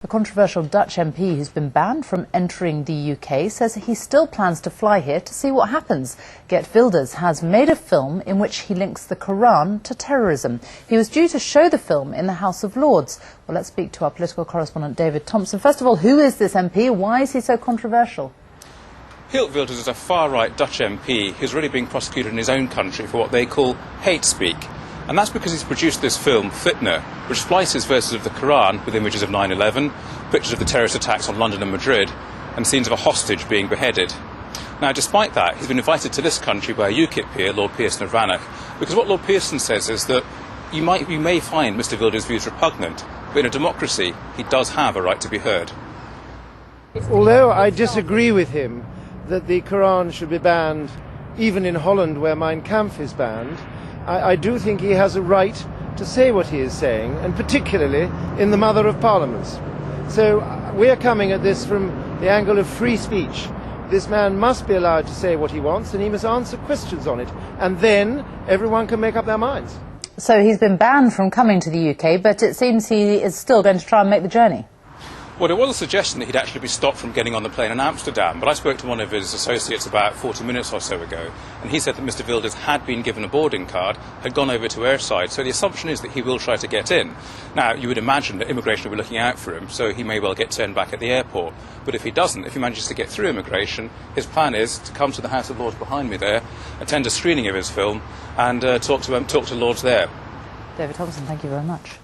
The controversial Dutch MP who's been banned from entering the UK says he still plans to fly here to see what happens. Geert Wilders has made a film in which he links the Koran to terrorism. He was due to show the film in the House of Lords. Well, let's speak to our political correspondent David Thompson. First of all, who is this MP? Why is he so controversial? Geert Wilders is a far-right Dutch MP who's really being prosecuted in his own country for what they call hate speak. And that's because he's produced this film, Fitna, which splices verses of the Koran with images of 9/11, pictures of the terrorist attacks on London and Madrid, and scenes of a hostage being beheaded. Now, despite that, he's been invited to this country by a UKIP peer, Lord Pearson of Rannoch, because what Lord Pearson says is that you may find Mr Wilders' views repugnant, but in a democracy, he does have a right to be heard. Although I disagree with him that the Koran should be banned, even in Holland where Mein Kampf is banned, I do think he has a right to say what he is saying, and particularly in the Mother of Parliaments. So we're coming at this from the angle of free speech. This man must be allowed to say what he wants, and he must answer questions on it, and then everyone can make up their minds. So he's been banned from coming to the UK, but it seems he is still going to try and make the journey. Well, there was a suggestion that he'd actually be stopped from getting on the plane in Amsterdam, but I spoke to one of his associates about 40 minutes or so ago, and he said that Mr Wilders had been given a boarding card, had gone over to airside, so the assumption is that he will try to get in. Now, you would imagine that immigration will be looking out for him, so he may well get turned back at the airport. But if he doesn't, if he manages to get through immigration, his plan is to come to the House of Lords behind me there, attend a screening of his film, and talk to Lords there. David Thompson, thank you very much.